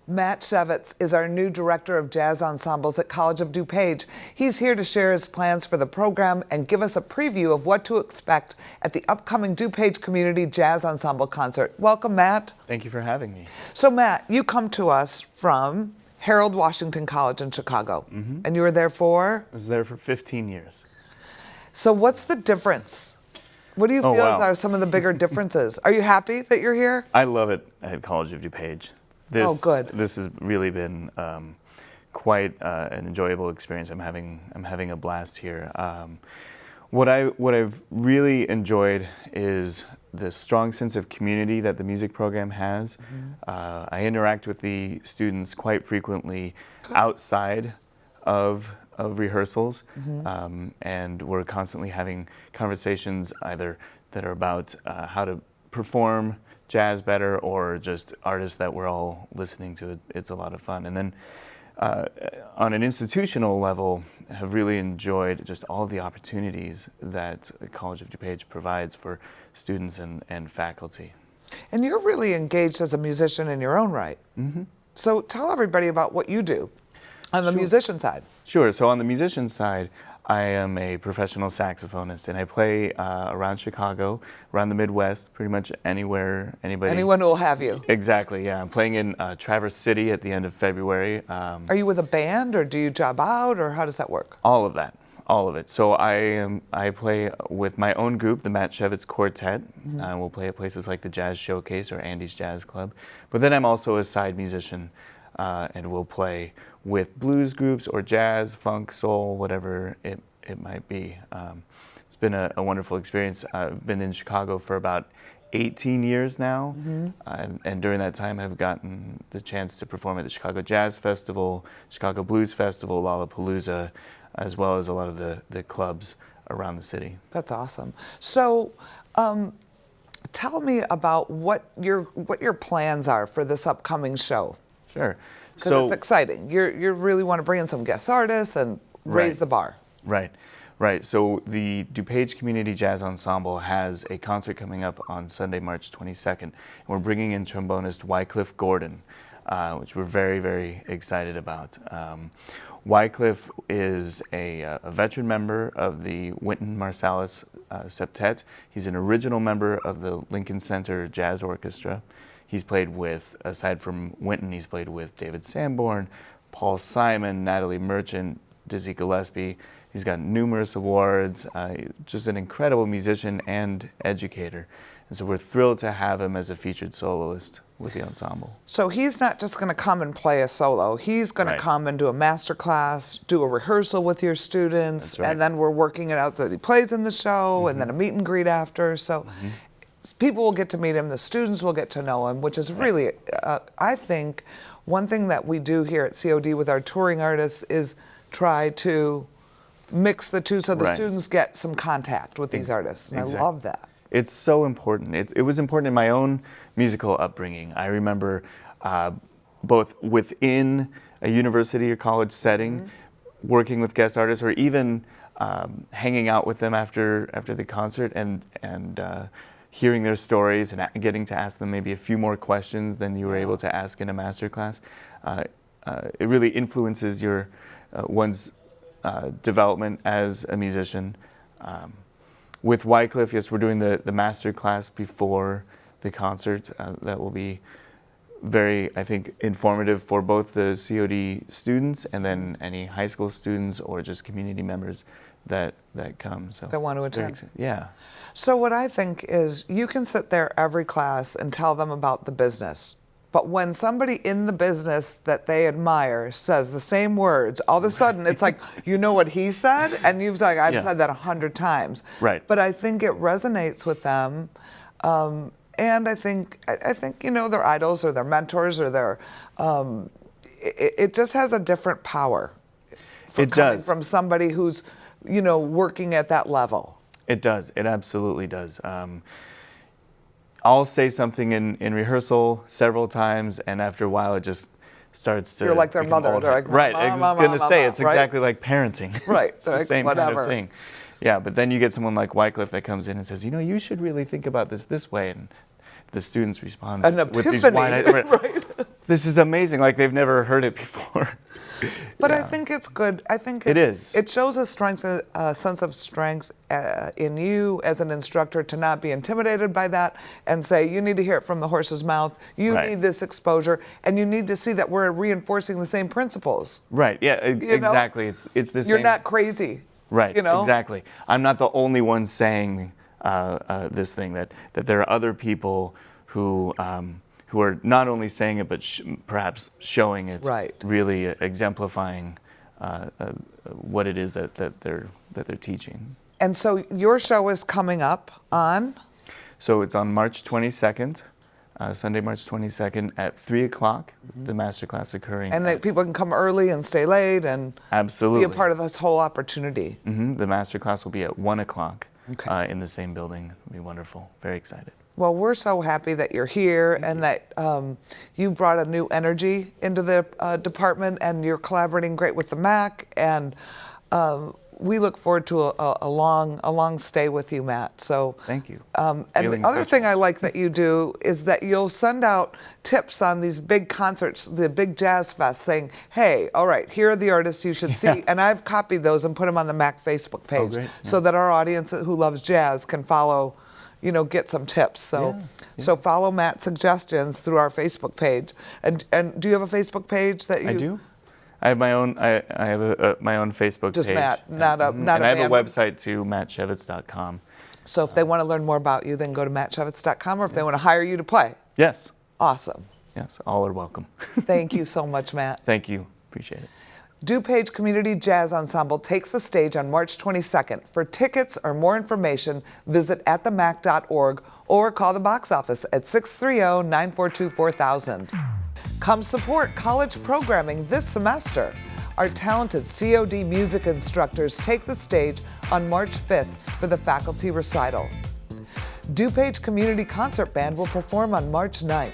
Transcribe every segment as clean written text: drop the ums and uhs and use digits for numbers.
Matt Shevitz is our new director of jazz ensembles at College of DuPage. He's here to share his plans for the program and give us a preview of what to expect at the upcoming DuPage Community Jazz Ensemble concert. Welcome, Matt. Thank you for having me. So, Matt, you come to us from Harold Washington College in Chicago, and you were there for? I was there for 15 years. So what's the difference? What do you feel are some of the bigger differences? Are you happy that you're here? I love it at College of DuPage. Good. This has really been quite an enjoyable experience. I'm having a blast here. What I've really enjoyed is the strong sense of community that the music program has. I interact with the students quite frequently outside of rehearsals, and we're constantly having conversations either that are about how to perform jazz better or just artists that we're all listening to. It's a lot of fun. And then on an institutional level, have really enjoyed just all of the opportunities that the College of DuPage provides for students and faculty. And you're really engaged as a musician in your own right. So tell everybody about what you do on the musician side. Sure. So on the musician side, I am a professional saxophonist, and I play around Chicago, around the Midwest, pretty much anywhere anybody. Anyone who will have you. Exactly, yeah. I'm playing in Traverse City at the end of February. Are you with a band, or do you job out, or how does that work? All of that, all of it. So I play with my own group, the Matt Shevitz Quartet. We'll play at places like the Jazz Showcase or Andy's Jazz Club. But then I'm also a side musician, and we'll play with blues groups or jazz, funk, soul, whatever it might be. It's been a wonderful experience. I've been in Chicago for about 18 years now, and during that time I've gotten the chance to perform at the Chicago Jazz Festival, Chicago Blues Festival, Lollapalooza, as well as a lot of the clubs around the city. That's awesome. So tell me about what your plans are for this upcoming show. Sure. Because it's exciting. You really want to bring in some guest artists and raise the bar. Right. So the DuPage Community Jazz Ensemble has a concert coming up on Sunday, March 22nd. And we're bringing in trombonist Wycliffe Gordon, which we're very, very excited about. Wycliffe is a veteran member of the Wheaton Marsalis Septet. He's an original member of the Lincoln Center Jazz Orchestra. He's played with, aside from Wheaton, he's played with David Sanborn, Paul Simon, Natalie Merchant, Dizzy Gillespie. He's got numerous awards, just an incredible musician and educator. And so we're thrilled to have him as a featured soloist with the ensemble. So he's not just going to come and play a solo. He's going to come and do a master class, do a rehearsal with your students, and then we're working it out that he plays in the show, and then a meet and greet after. So people will get to meet him, the students will get to know him, which is really, I think, one thing that we do here at COD with our touring artists is try to mix the two so the students get some contact with these artists, and I love that. It's so important. It was important in my own musical upbringing. I remember both within a university or college setting, working with guest artists, or even hanging out with them after the concert and hearing their stories and getting to ask them maybe a few more questions than you were able to ask in a master class. It really influences your one's development as a musician. With Wycliffe, yes, we're doing the master class before the concert. That will be very, I think, informative for both the COD students and then any high school students or just community members that come. So that want to attend. Yeah. So what I think is you can sit there every class and tell them about the business. But when somebody in the business that they admire says the same words, all of a sudden it's like, you know what he said? And you've like, I've said that 100 times. Right. But I think it resonates with them. And I think, you know, their idols or their mentors or their, it just has a different power. It does. From somebody who's, you know, working at that level. It does. It absolutely does. I'll say something in rehearsal several times, and after a while it just starts to. You're like their mother. They're like, right. I was going to say it's exactly like parenting. Right. It's the same kind of thing. Yeah, but then you get someone like Wycliffe that comes in and says, you know, you should really think about this way, and the students respond an with these epiphany. wide-eyed, this is amazing. Like they've never heard it before. But I think it's good. I think it is. It shows a sense of strength in you as an instructor to not be intimidated by that and say, you need to hear it from the horse's mouth. You need this exposure, and you need to see that we're reinforcing the same principles. Right. Yeah. Exactly. It's the same. You're not crazy. Right. Exactly. I'm not the only one saying this thing. That there are other people who are not only saying it, but perhaps showing it, really exemplifying what it is that they're teaching. And so your show is coming up on? So it's on March 22nd, Sunday, March 22nd at 3 o'clock, the masterclass occurring. And people can come early and stay late and absolutely be a part of this whole opportunity. The masterclass will be at 1 o'clock in the same building. It'll be wonderful. Very excited. Well, we're so happy that you're here and that you brought a new energy into the department, and you're collaborating great with the MAC, and we look forward to a long stay with you, Matt. So thank you. And the other thing I like that you do is that you'll send out tips on these big concerts, the big jazz fest, saying, hey, all right, here are the artists you should see. And I've copied those and put them on the MAC Facebook page so that our audience who loves jazz can follow, get some tips. So so follow Matt's suggestions through our Facebook page. And do you have a Facebook page that you? I do. I have my own. I have my own Facebook Just page. Matt, not a and I have a website too, mattshevitz.com. So if they want to learn more about you, then go to mattshevitz.com, or if they want to hire you to play. Yes. Awesome. Yes, all are welcome. Thank you so much, Matt. Thank you. Appreciate it. DuPage Community Jazz Ensemble takes the stage on March 22nd. For tickets or more information, visit atthemac.org or call the box office at 630-942-4000. Come support college programming this semester. Our talented COD music instructors take the stage on March 5th for the faculty recital. DuPage Community Concert Band will perform on March 9th.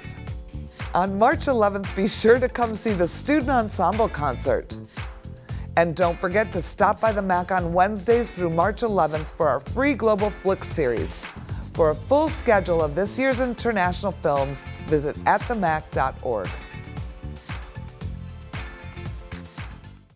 On March 11th, be sure to come see the Student Ensemble Concert. And don't forget to stop by the MAC on Wednesdays through March 11th for our free Global Flick series. For a full schedule of this year's international films, visit atthemac.org.